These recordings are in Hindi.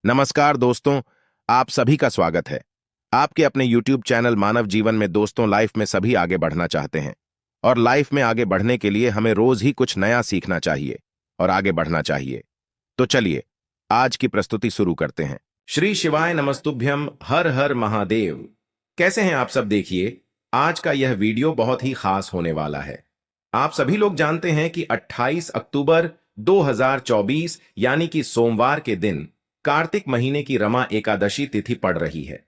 नमस्कार दोस्तों। आप सभी का स्वागत है आपके अपने YouTube चैनल मानव जीवन में। दोस्तों, लाइफ में सभी आगे बढ़ना चाहते हैं और लाइफ में आगे बढ़ने के लिए हमें रोज ही कुछ नया सीखना चाहिए और आगे बढ़ना चाहिए। तो चलिए आज की प्रस्तुति शुरू करते हैं। श्री शिवाय नमस्तुभ्यम, हर हर महादेव। कैसे हैं आप सब? देखिए, आज का यह वीडियो बहुत ही खास होने वाला है। आप सभी लोग जानते हैं कि 28 अक्टूबर 2024 यानी कि सोमवार के दिन कार्तिक महीने की रमा एकादशी तिथि पड़ रही है।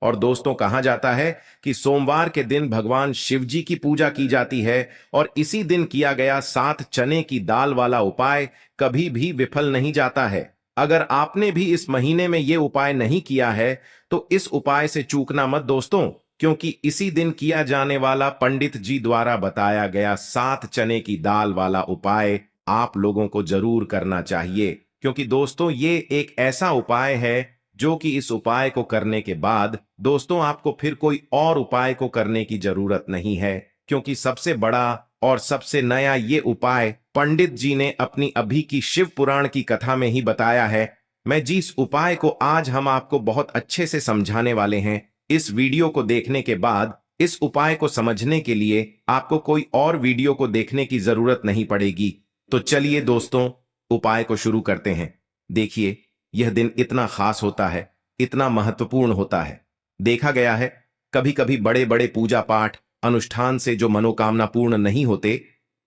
और दोस्तों, कहा जाता है कि सोमवार के दिन भगवान शिव जी की पूजा की जाती है और इसी दिन किया गया 7 चने की दाल वाला उपाय कभी भी विफल नहीं जाता है। अगर आपने भी इस महीने में यह उपाय नहीं किया है तो इस उपाय से चूकना मत दोस्तों, क्योंकि इसी दिन किया जाने वाला पंडित जी द्वारा बताया गया 7 चने की दाल वाला उपाय आप लोगों को जरूर करना चाहिए। क्योंकि दोस्तों, ये एक ऐसा उपाय है जो कि इस उपाय को करने के बाद दोस्तों आपको फिर कोई और उपाय को करने की जरूरत नहीं है, क्योंकि सबसे बड़ा और सबसे नया ये उपाय पंडित जी ने अपनी अभी की शिव पुराण की कथा में ही बताया है। मैं जिस उपाय को आज हम आपको बहुत अच्छे से समझाने वाले हैं, इस वीडियो को देखने के बाद इस उपाय को समझने के लिए आपको कोई और वीडियो को देखने की जरूरत नहीं पड़ेगी। तो चलिए दोस्तों, उपाय को शुरू करते हैं। देखिए, यह दिन इतना खास होता है, इतना महत्वपूर्ण होता है। देखा गया है कभी कभी बड़े बड़े पूजा पाठ अनुष्ठान से जो मनोकामना पूर्ण नहीं होते,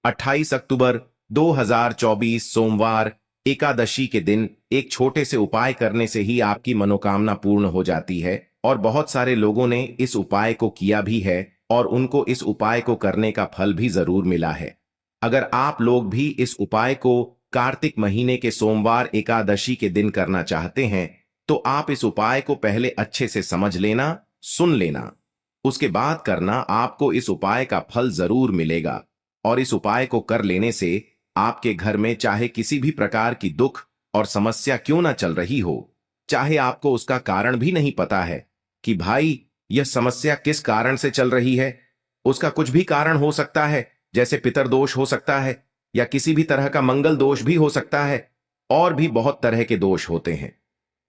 28 अक्टूबर 2024 सोमवार एकादशी के दिन एक छोटे से उपाय करने से ही आपकी मनोकामना पूर्ण हो जाती है। और बहुत सारे लोगों ने इस उपाय को किया भी है और उनको इस उपाय को करने का फल भी जरूर मिला है। अगर आप लोग भी इस उपाय को कार्तिक महीने के सोमवार एकादशी के दिन करना चाहते हैं तो आप इस उपाय को पहले अच्छे से समझ लेना, सुन लेना, उसके बाद करना। आपको इस उपाय का फल जरूर मिलेगा। और इस उपाय को कर लेने से आपके घर में चाहे किसी भी प्रकार की दुख और समस्या क्यों ना चल रही हो, चाहे आपको उसका कारण भी नहीं पता है कि भाई यह समस्या किस कारण से चल रही है, उसका कुछ भी कारण हो सकता है, जैसे पितरदोष हो सकता है या किसी भी तरह का मंगल दोष भी हो सकता है, और भी बहुत तरह के दोष होते हैं,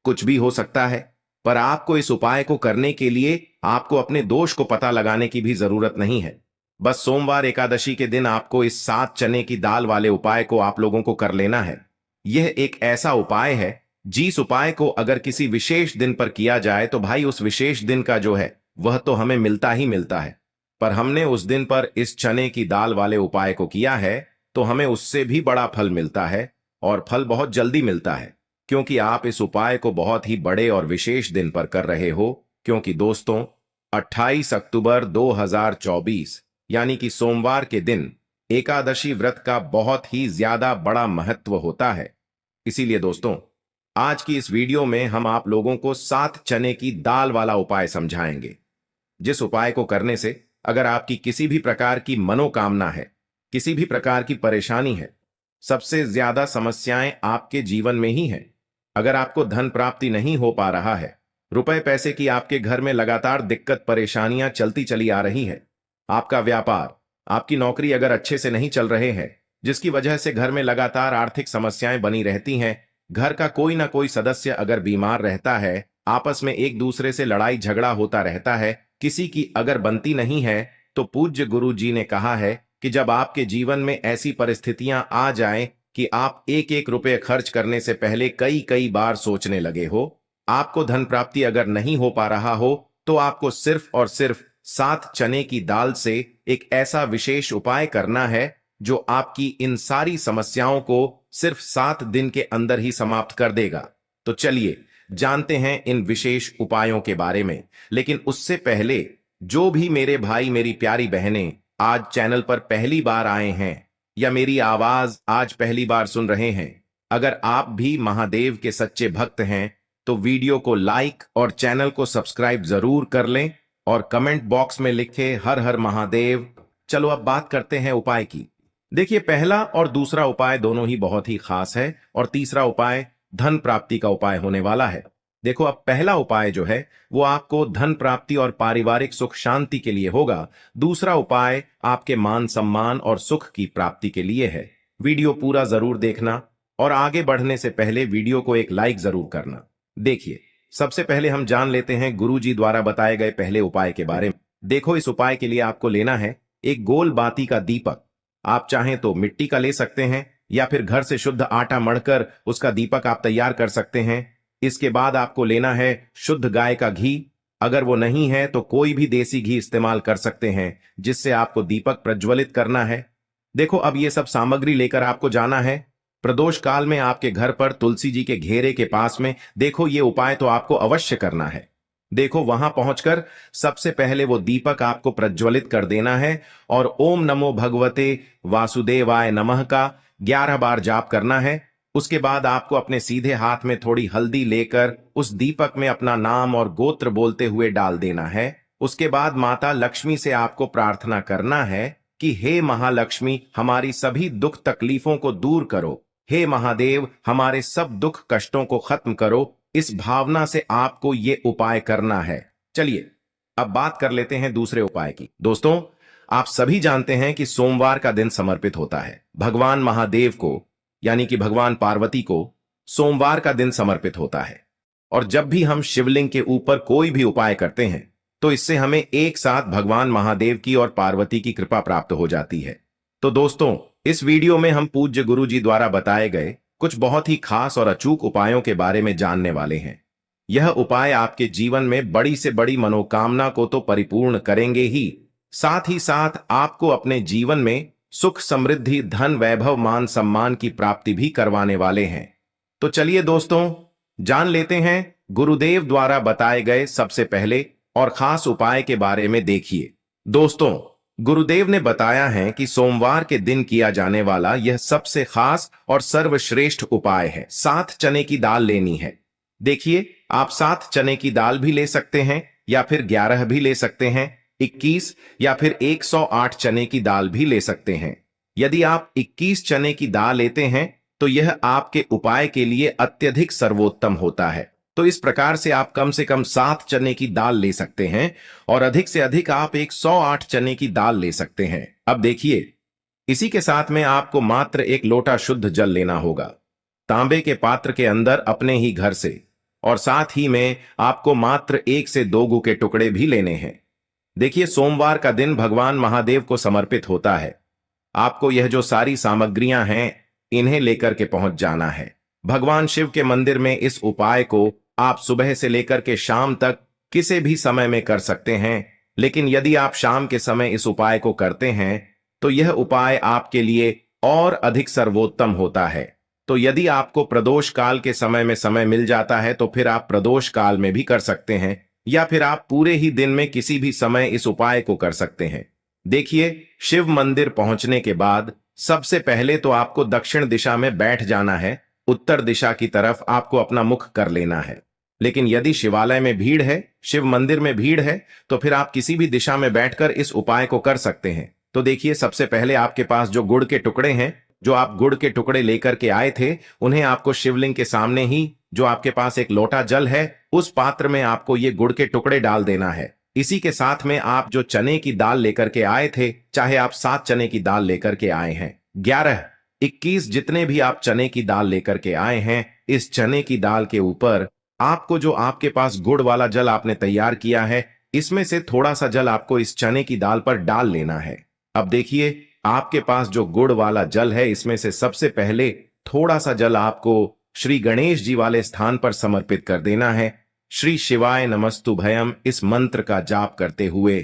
कुछ भी हो सकता है। पर आपको इस उपाय को करने के लिए आपको अपने दोष को पता लगाने की भी जरूरत नहीं है। बस सोमवार एकादशी के दिन आपको इस 7 चने की दाल वाले उपाय को आप लोगों को कर लेना है। यह एक ऐसा उपाय है जिस उपाय को अगर किसी विशेष दिन पर किया जाए तो भाई उस विशेष दिन का जो है वह तो हमें मिलता ही मिलता है। पर हमने उस दिन पर इस चने की दाल वाले उपाय को किया है तो हमें उससे भी बड़ा फल मिलता है, और फल बहुत जल्दी मिलता है, क्योंकि आप इस उपाय को बहुत ही बड़े और विशेष दिन पर कर रहे हो। क्योंकि दोस्तों, 28 अक्टूबर 2024 यानी कि सोमवार के दिन एकादशी व्रत का बहुत ही ज्यादा बड़ा महत्व होता है। इसीलिए दोस्तों, आज की इस वीडियो में हम आप लोगों को 7 चने की दाल वाला उपाय समझाएंगे, जिस उपाय को करने से अगर आपकी किसी भी प्रकार की मनोकामना है, किसी भी प्रकार की परेशानी है, सबसे ज्यादा समस्याएं आपके जीवन में ही हैं। अगर आपको धन प्राप्ति नहीं हो पा रहा है, रुपए पैसे की आपके घर में लगातार दिक्कत परेशानियां चलती चली आ रही है, आपका व्यापार, आपकी नौकरी अगर अच्छे से नहीं चल रहे हैं, जिसकी वजह से घर में लगातार आर्थिक समस्याएं बनी रहती हैं, घर का कोई ना कोई सदस्य अगर बीमार रहता है, आपस में एक दूसरे से लड़ाई झगड़ा होता रहता है, किसी की अगर बनती नहीं है, तो पूज्य गुरु जी ने कहा है कि जब आपके जीवन में ऐसी परिस्थितियां आ जाएं कि आप एक एक रुपये खर्च करने से पहले कई कई बार सोचने लगे हो, आपको धन प्राप्ति अगर नहीं हो पा रहा हो, तो आपको सिर्फ और सिर्फ 7 चने की दाल से एक ऐसा विशेष उपाय करना है जो आपकी इन सारी समस्याओं को सिर्फ 7 दिन के अंदर ही समाप्त कर देगा। तो चलिए जानते हैं इन विशेष उपायों के बारे में। लेकिन उससे पहले, जो भी मेरे भाई मेरी प्यारी बहनें आज चैनल पर पहली बार आए हैं या मेरी आवाज आज पहली बार सुन रहे हैं, अगर आप भी महादेव के सच्चे भक्त हैं तो वीडियो को लाइक और चैनल को सब्सक्राइब जरूर कर लें और कमेंट बॉक्स में लिखे हर हर महादेव। चलो अब बात करते हैं उपाय की। देखिए, पहला और दूसरा उपाय दोनों ही बहुत ही खास है और तीसरा उपाय धन प्राप्ति का उपाय होने वाला है। देखो, अब पहला उपाय जो है वो आपको धन प्राप्ति और पारिवारिक सुख शांति के लिए होगा। दूसरा उपाय आपके मान सम्मान और सुख की प्राप्ति के लिए है। वीडियो पूरा जरूर देखना और आगे बढ़ने से पहले वीडियो को एक लाइक जरूर करना। देखिए, सबसे पहले हम जान लेते हैं गुरुजी द्वारा बताए गए पहले उपाय के बारे में। देखो, इस उपाय के लिए आपको लेना है एक गोल बाती का दीपक। आप चाहें तो मिट्टी का ले सकते हैं या फिर घर से शुद्ध आटा मढ़कर उसका दीपक आप तैयार कर सकते हैं। इसके बाद आपको लेना है शुद्ध गाय का घी। अगर वो नहीं है तो कोई भी देसी घी इस्तेमाल कर सकते हैं, जिससे आपको दीपक प्रज्वलित करना है। देखो, अब ये सब सामग्री लेकर आपको जाना है प्रदोष काल में आपके घर पर तुलसी जी के घेरे के पास में। देखो, ये उपाय तो आपको अवश्य करना है। देखो, वहां पहुंचकर सबसे पहले वो दीपक आपको प्रज्वलित कर देना है और ओम नमो भगवते वासुदेवाय नमः का 11 बार जाप करना है। उसके बाद आपको अपने सीधे हाथ में थोड़ी हल्दी लेकर उस दीपक में अपना नाम और गोत्र बोलते हुए डाल देना है। उसके बाद माता लक्ष्मी से आपको प्रार्थना करना है कि हे महालक्ष्मी, हमारी सभी दुख तकलीफों को दूर करो। हे महादेव, हमारे सब दुख कष्टों को खत्म करो। इस भावना से आपको ये उपाय करना है। चलिए, अब बात कर लेते हैं दूसरे उपाय की। दोस्तों, आप सभी जानते हैं कि सोमवार का दिन समर्पित होता है भगवान महादेव को, यानी कि भगवान पार्वती को सोमवार का दिन समर्पित होता है। और जब भी हम शिवलिंग के ऊपर कोई भी उपाय करते हैं तो इससे हमें एक साथ भगवान महादेव की और पार्वती की कृपा प्राप्त हो जाती है। तो दोस्तों, इस वीडियो में हम पूज्य गुरु जी द्वारा बताए गए कुछ बहुत ही खास और अचूक उपायों के बारे में जानने वाले हैं। यह उपाय आपके जीवन में बड़ी से बड़ी मनोकामना को तो परिपूर्ण करेंगे ही, साथ ही साथ आपको अपने जीवन में सुख, समृद्धि, धन, वैभव, मान सम्मान की प्राप्ति भी करवाने वाले हैं। तो चलिए दोस्तों, जान लेते हैं गुरुदेव द्वारा बताए गए सबसे पहले और खास उपाय के बारे में। देखिए दोस्तों, गुरुदेव ने बताया है कि सोमवार के दिन किया जाने वाला यह सबसे खास और सर्वश्रेष्ठ उपाय है। 7 चने की दाल लेनी है। देखिए, आप 7 चने की दाल भी ले सकते हैं या फिर 11 भी ले सकते हैं, 21 या फिर 108 चने की दाल भी ले सकते हैं। यदि आप 21 चने की दाल लेते हैं तो यह आपके उपाय के लिए अत्यधिक सर्वोत्तम होता है। तो इस प्रकार से कम 7 चने की दाल ले सकते हैं और अधिक से अधिक आप 108 चने की दाल ले सकते हैं। अब देखिए, इसी के साथ में आपको मात्र 1 लोटा शुद्ध जल लेना होगा, तांबे के पात्र के अंदर अपने ही घर से। और साथ ही में आपको मात्र 1 से 2 गू के टुकड़े भी लेने हैं। देखिए, सोमवार का दिन भगवान महादेव को समर्पित होता है। आपको यह जो सारी सामग्रियां हैं, इन्हें लेकर के पहुंच जाना है भगवान शिव के मंदिर में। इस उपाय को आप सुबह से लेकर के शाम तक किसी भी समय में कर सकते हैं, लेकिन यदि आप शाम के समय इस उपाय को करते हैं तो यह उपाय आपके लिए और अधिक सर्वोत्तम होता है। तो यदि आपको प्रदोष काल के समय में समय मिल जाता है तो फिर आप प्रदोष काल में भी कर सकते हैं, या फिर आप पूरे ही दिन में किसी भी समय इस उपाय को कर सकते हैं। देखिए, शिव मंदिर पहुंचने के बाद सबसे पहले तो आपको दक्षिण दिशा में बैठ जाना है। उत्तर दिशा की तरफ आपको अपना मुख कर लेना है। लेकिन यदि शिवालय में भीड़ है, शिव मंदिर में भीड़ है, तो फिर आप किसी भी दिशा में बैठकर इस उपाय को कर सकते हैं। तो देखिए, सबसे पहले आपके पास जो गुड़ के टुकड़े हैं, जो आप गुड़ के टुकड़े लेकर के आए थे, उन्हें आपको शिवलिंग के सामने ही जो आपके पास एक लोटा जल है, उस पात्र में आपको ये गुड़ के टुकड़े डाल देना है। इसी के साथ में आप जो चने की दाल लेकर के आए थे, चाहे आप 7 चने की दाल लेकर के आए हैं, 11, 21 जितने भी आप चने की दाल लेकर के आए हैं, इस चने की दाल के ऊपर आपको जो आपके पास गुड़ वाला जल आपने तैयार किया है, इसमें से थोड़ा सा जल आपको इस चने की दाल पर डाल लेना है। अब देखिए, आपके पास जो गुड़ वाला जल है, इसमें से सबसे पहले थोड़ा सा जल आपको श्री गणेश जी वाले स्थान पर समर्पित कर देना है। श्री शिवाय नमस्तुभयम इस मंत्र का जाप करते हुए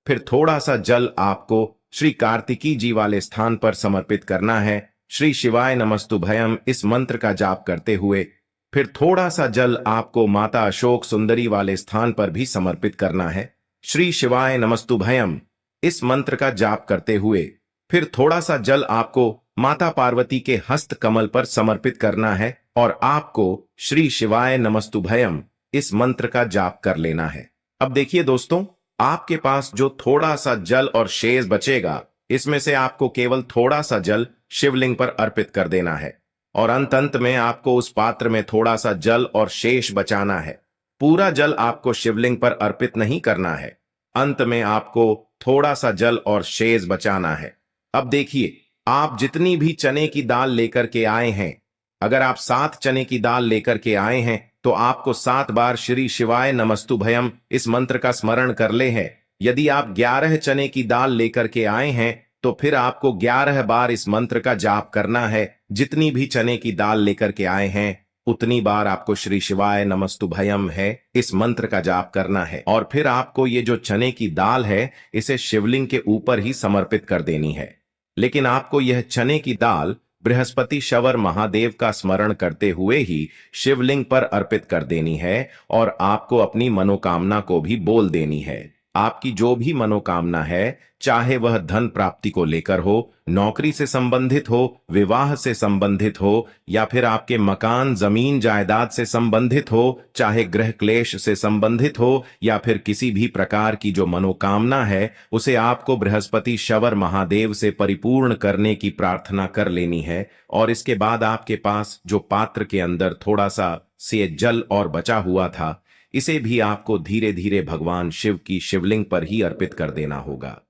फिर थोड़ा सा जल आपको श्री कार्तिकी जी वाले स्थान पर समर्पित करना है। श्री शिवाय नमस्तुभयम इस मंत्र का जाप करते हुए फिर थोड़ा सा जल आपको माता अशोक सुंदरी वाले स्थान पर भी समर्पित करना है। श्री शिवाय नमस्तुभयम इस मंत्र का जाप करते हुए फिर थोड़ा सा जल आपको माता पार्वती के हस्त कमल पर समर्पित करना है और आपको श्री शिवाय नमस्तुभयम इस मंत्र का जाप कर लेना है। अब देखिए दोस्तों, आपके पास जो थोड़ा सा जल और शेष बचेगा, इसमें से आपको केवल थोड़ा सा जल शिवलिंग पर अर्पित कर देना है और अंत में आपको उस पात्र में थोड़ा सा जल और शेष बचाना है। पूरा जल आपको शिवलिंग पर अर्पित नहीं करना है, अंत में आपको थोड़ा सा जल और शेष बचाना है। अब देखिए, आप जितनी भी चने की दाल लेकर के आए हैं, अगर आप 7 चने की दाल लेकर के आए हैं तो आपको 7 बार श्री शिवाय नमस्तुभयम इस मंत्र का स्मरण कर ले है। यदि आप 11 चने की दाल लेकर के आए हैं तो फिर आपको 11 बार इस मंत्र का जाप करना है। जितनी भी चने की दाल लेकर के आए हैं उतनी बार आपको श्री शिवाय नमस्तुभयम है इस मंत्र का जाप करना है। और फिर आपको ये जो चने की दाल है इसे शिवलिंग के ऊपर ही समर्पित कर देनी है। लेकिन आपको यह चने की दाल बृहस्पति शवर महादेव का स्मरण करते हुए ही शिवलिंग पर अर्पित कर देनी है और आपको अपनी मनोकामना को भी बोल देनी है। आपकी जो भी मनोकामना है, चाहे वह धन प्राप्ति को लेकर हो, नौकरी से संबंधित हो, विवाह से संबंधित हो, या फिर आपके मकान जमीन जायदाद से संबंधित हो, चाहे गृह क्लेश से संबंधित हो, या फिर किसी भी प्रकार की जो मनोकामना है उसे आपको बृहस्पति शवर महादेव से परिपूर्ण करने की प्रार्थना कर लेनी है। और इसके बाद आपके पास जो पात्र के अंदर थोड़ा सा से जल और बचा हुआ था, इसे भी आपको धीरे धीरे भगवान शिव की शिवलिंग पर ही अर्पित कर देना होगा।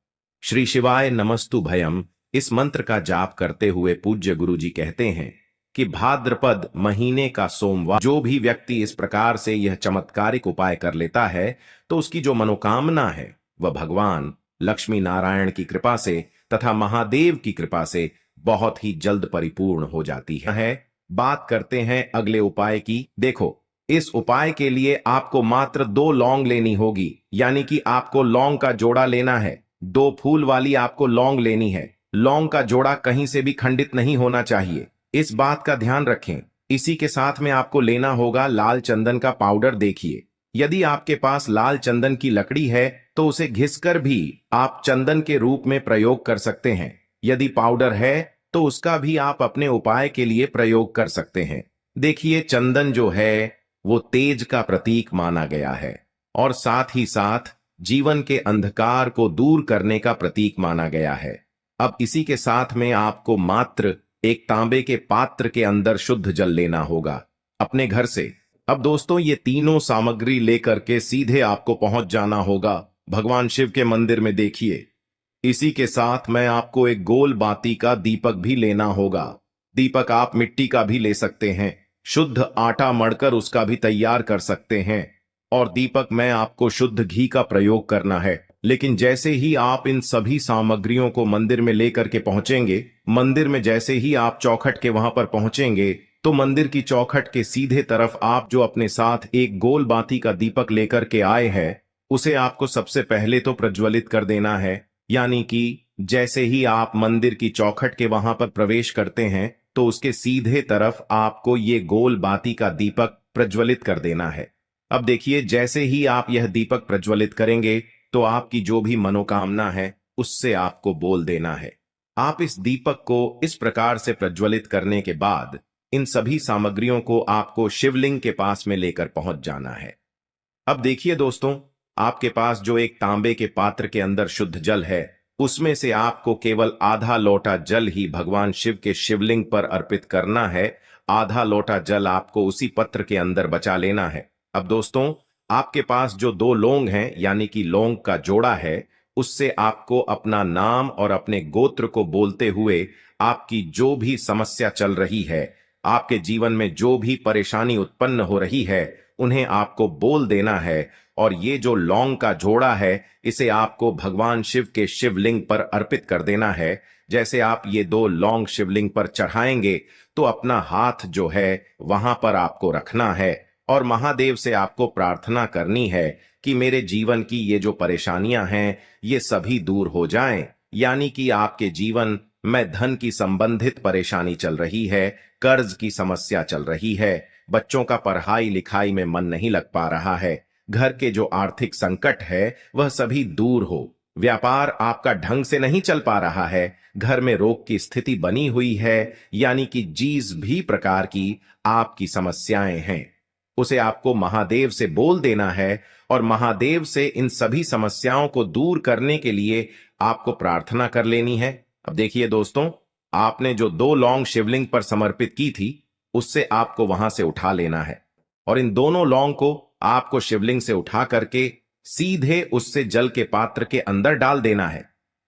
श्री शिवाय नमस्तुभयम इस मंत्र का जाप करते हुए पूज्य गुरु जी कहते हैं कि भाद्रपद महीने का सोमवार जो भी व्यक्ति इस प्रकार से यह चमत्कारिक उपाय कर लेता है तो उसकी जो मनोकामना है वह भगवान लक्ष्मी नारायण की कृपा से तथा महादेव की कृपा से बहुत ही जल्द परिपूर्ण हो जाती है। बात करते हैं अगले उपाय की। देखो, इस उपाय के लिए आपको मात्र 2 लौंग लेनी होगी, यानी कि आपको लौंग का जोड़ा लेना है। 2 फूल वाली आपको लौंग लेनी है। लौंग का जोड़ा कहीं से भी खंडित नहीं होना चाहिए, इस बात का ध्यान रखें। इसी के साथ में आपको लेना होगा लाल चंदन का पाउडर। देखिए, यदि आपके पास लाल चंदन की लकड़ी है तो उसे घिसकर भी आप चंदन के रूप में प्रयोग कर सकते हैं। यदि पाउडर है तो उसका भी आप अपने उपाय के लिए प्रयोग कर सकते हैं। देखिए, चंदन जो है वो तेज का प्रतीक माना गया है और साथ ही साथ जीवन के अंधकार को दूर करने का प्रतीक माना गया है। अब इसी के साथ में आपको मात्र एक तांबे के पात्र के अंदर शुद्ध जल लेना होगा अपने घर से। अब दोस्तों, ये तीनों सामग्री लेकर के सीधे आपको पहुंच जाना होगा भगवान शिव के मंदिर में। देखिए, इसी के साथ में आपको एक गोल बाती का दीपक भी लेना होगा। दीपक आप मिट्टी का भी ले सकते हैं, शुद्ध आटा मढ़कर उसका भी तैयार कर सकते हैं। और दीपक में आपको शुद्ध घी का प्रयोग करना है। लेकिन जैसे ही आप इन सभी सामग्रियों को मंदिर में लेकर के पहुंचेंगे, मंदिर में जैसे ही आप चौखट के वहां पर पहुंचेंगे तो मंदिर की चौखट के सीधे तरफ आप जो अपने साथ एक गोल बाती का दीपक लेकर के आए हैं उसे आपको सबसे पहले तो प्रज्वलित कर देना है। यानी कि जैसे ही आप मंदिर की चौखट के वहां पर प्रवेश करते हैं तो उसके सीधे तरफ आपको ये गोल बाती का दीपक प्रज्वलित कर देना है। अब देखिए, जैसे ही आप यह दीपक प्रज्वलित करेंगे तो आपकी जो भी मनोकामना है उससे आपको बोल देना है। आप इस दीपक को इस प्रकार से प्रज्वलित करने के बाद इन सभी सामग्रियों को आपको शिवलिंग के पास में लेकर पहुंच जाना है। अब देखिए दोस्तों, आपके पास जो एक तांबे के पात्र के अंदर शुद्ध जल है उसमें से आपको केवल आधा लोटा जल ही भगवान शिव के शिवलिंग पर अर्पित करना है। आधा लोटा जल आपको उसी पत्र के अंदर बचा लेना है। अब दोस्तों, आपके पास जो 2 लौंग हैं यानी कि लौंग का जोड़ा है, उससे आपको अपना नाम और अपने गोत्र को बोलते हुए आपकी जो भी समस्या चल रही है, आपके जीवन में जो भी परेशानी उत्पन्न हो रही है, उन्हें आपको बोल देना है। और ये जो लौंग का जोड़ा है इसे आपको भगवान शिव के शिवलिंग पर अर्पित कर देना है। जैसे आप ये 2 लौंग शिवलिंग पर चढ़ाएंगे तो अपना हाथ जो है वहां पर आपको रखना है और महादेव से आपको प्रार्थना करनी है कि मेरे जीवन की ये जो परेशानियां हैं ये सभी दूर हो जाएं। यानी कि आपके जीवन में धन की संबंधित परेशानी चल रही है, कर्ज की समस्या चल रही है, बच्चों का पढ़ाई लिखाई में मन नहीं लग पा रहा है, घर के जो आर्थिक संकट है वह सभी दूर हो, व्यापार आपका ढंग से नहीं चल पा रहा है, घर में रोग की स्थिति बनी हुई है, यानी कि जिस भी प्रकार की आपकी समस्याएं हैं उसे आपको महादेव से बोल देना है और महादेव से इन सभी समस्याओं को दूर करने के लिए आपको प्रार्थना कर लेनी है। अब देखिए दोस्तों, आपने जो 2 लौंग शिवलिंग पर समर्पित की थी उससे आपको वहां से उठा लेना है और इन दोनों लौंग को आपको शिवलिंग से उठा करके सीधे उससे जल के पात्र के अंदर डाल देना है।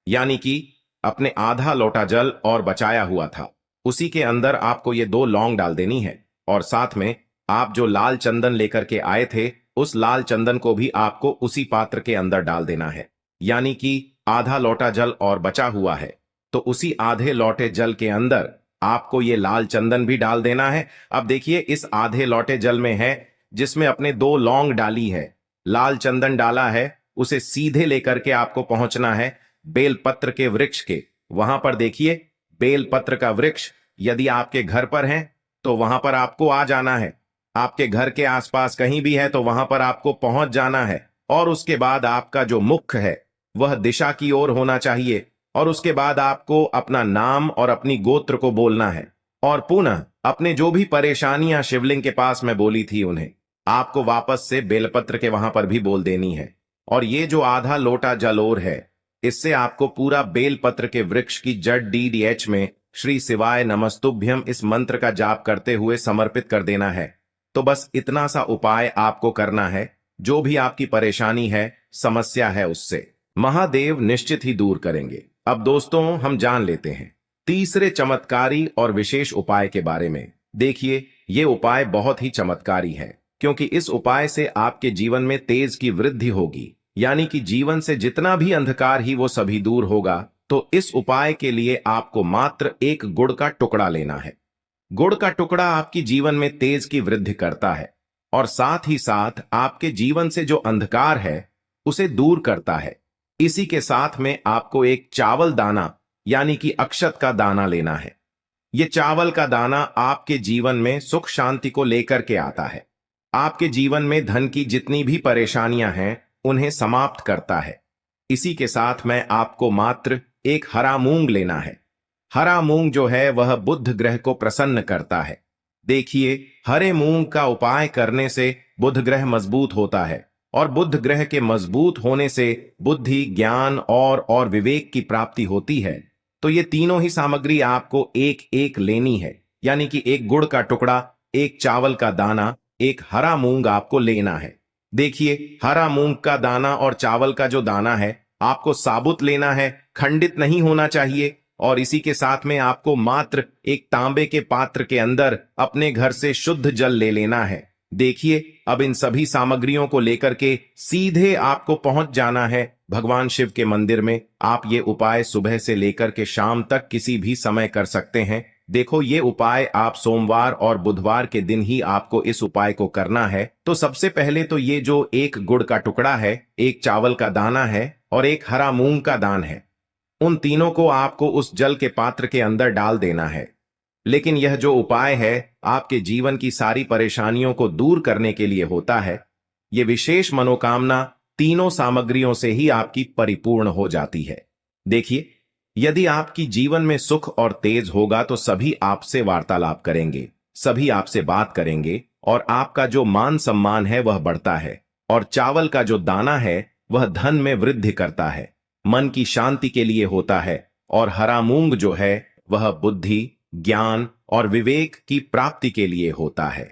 यानी कि अपने आधा लोटा जल और बचाया हुआ था उसी के अंदर आपको ये 2 लौंग डाल देनी है और साथ में आप जो लाल चंदन लेकर के आए थे उस लाल चंदन को भी आपको उसी पात्र के अंदर डाल देना है। यानी कि आधा लोटा जल और बचा हुआ है तो उसी आधे लोटे जल के अंदर आपको ये लाल चंदन भी डाल देना है। अब देखिए इस आधे लोटे जल में है जिसमें अपने 2 लौंग डाली है, लाल चंदन डाला है, उसे सीधे लेकर के आपको पहुंचना है बेलपत्र के वृक्ष के। वहां पर देखिए बेलपत्र का वृक्ष यदि आपके घर पर है तो वहां पर आपको आ जाना है। आपके घर के आसपास कहीं भी है तो वहां पर आपको पहुंच जाना है। और उसके बाद आपका जो मुख है वह दिशा की ओर होना चाहिए। और उसके बाद आपको अपना नाम और अपनी गोत्र को बोलना है और पुनः अपने जो भी परेशानियां शिवलिंग के पास में बोली थी उन्हें आपको वापस से बेलपत्र के वहां पर भी बोल देनी है। और ये जो आधा लोटा जल और है इससे आपको पूरा बेलपत्र के वृक्ष की जड़ DDH में श्री शिवाय नमस्तुभ्यम इस मंत्र का जाप करते हुए समर्पित कर देना है। तो बस इतना सा उपाय आपको करना है। जो भी आपकी परेशानी है, समस्या है, उससे महादेव निश्चित ही दूर करेंगे। अब दोस्तों हम जान लेते हैं तीसरे चमत्कारी और विशेष उपाय के बारे में। देखिए ये उपाय बहुत ही चमत्कारी है क्योंकि इस उपाय से आपके जीवन में तेज की वृद्धि होगी। यानी कि जीवन से जितना भी अंधकार ही वो सभी दूर होगा। तो इस उपाय के लिए आपको मात्र 1 गुड़ का टुकड़ा लेना है। गुड़ का टुकड़ा आपकी जीवन में तेज की वृद्धि करता है और साथ ही साथ आपके जीवन से जो अंधकार है उसे दूर करता है। इसी के साथ में आपको एक चावल दाना यानी कि अक्षत का दाना लेना है। यह चावल का दाना आपके जीवन में सुख शांति को लेकर के आता है। आपके जीवन में धन की जितनी भी परेशानियां हैं उन्हें समाप्त करता है। इसी के साथ में आपको मात्र 1 हरा मूंग लेना है। हरा मूंग जो है वह बुध ग्रह को प्रसन्न करता है। देखिए हरे मूंग का उपाय करने से बुध ग्रह मजबूत होता है और बुध ग्रह के मजबूत होने से बुद्धि, ज्ञान और विवेक की प्राप्ति होती है। तो ये तीनों ही सामग्री आपको एक एक लेनी है। यानी कि 1 गुड़ का टुकड़ा, 1 चावल का दाना, 1 हरा मूंग आपको लेना है। देखिए हरा मूंग का दाना और चावल का जो दाना है आपको साबुत लेना है, खंडित नहीं होना चाहिए। और इसी के साथ में आपको मात्र 1 तांबे के पात्र के अंदर अपने घर से शुद्ध जल ले लेना है। देखिए अब इन सभी सामग्रियों को लेकर के सीधे आपको पहुंच जाना है भगवान शिव के मंदिर में। आप ये उपाय सुबह से लेकर के शाम तक किसी भी समय कर सकते हैं। देखो ये उपाय आप सोमवार और बुधवार के दिन ही आपको इस उपाय को करना है। तो सबसे पहले तो ये जो 1 गुड़ का टुकड़ा है, 1 चावल का दाना है और 1 हरा मूंग का दान है, उन तीनों को आपको उस जल के पात्र के अंदर डाल देना है। लेकिन यह जो उपाय है आपके जीवन की सारी परेशानियों को दूर करने के लिए होता है। यह विशेष मनोकामना तीनों सामग्रियों से ही आपकी परिपूर्ण हो जाती है। देखिए यदि आपकी जीवन में सुख और तेज होगा तो सभी आपसे वार्तालाप करेंगे, सभी आपसे बात करेंगे और आपका जो मान सम्मान है वह बढ़ता है। और चावल का जो दाना है वह धन में वृद्धि करता है, मन की शांति के लिए होता है। और हरा मूंग जो है वह बुद्धि, ज्ञान और विवेक की प्राप्ति के लिए होता है।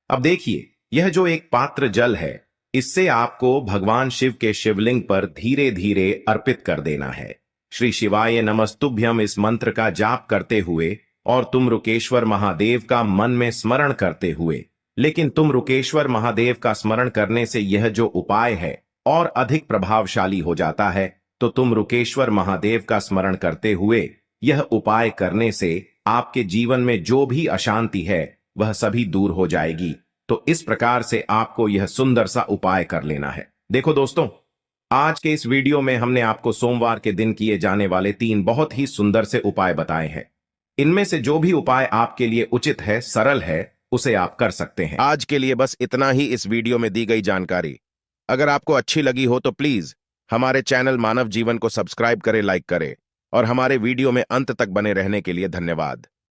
अब देखिए यह जो 1 पात्र जल है इससे आपको भगवान शिव के शिवलिंग पर धीरे धीरे अर्पित कर देना है। श्री शिवाय नमस्तुभ्यम इस मंत्र का जाप करते हुए और तुम रुकेश्वर महादेव का मन में स्मरण करते हुए। लेकिन तुम रुकेश्वर महादेव का स्मरण करने से यह जो उपाय है और अधिक प्रभावशाली हो जाता है। तो तुम रुकेश्वर महादेव का स्मरण करते हुए यह उपाय करने से आपके जीवन में जो भी अशांति है वह सभी दूर हो जाएगी। तो इस प्रकार से आपको यह सुंदर सा उपाय कर लेना है। देखो दोस्तों, आज के इस वीडियो में हमने आपको सोमवार के दिन किए जाने वाले 3 बहुत ही सुंदर से उपाय बताए हैं। इनमें से जो भी उपाय आपके लिए उचित है, सरल है, उसे आप कर सकते हैं। आज के लिए बस इतना ही इस वीडियो में दी गई जानकारी। अगर आपको अच्छी लगी हो तो प्लीज हमारे चैनल मानव जीवन को सब्सक्राइब करें, लाइक करें और हमारे वीडियो में अंत तक बने रहने के लिए धन्यवाद।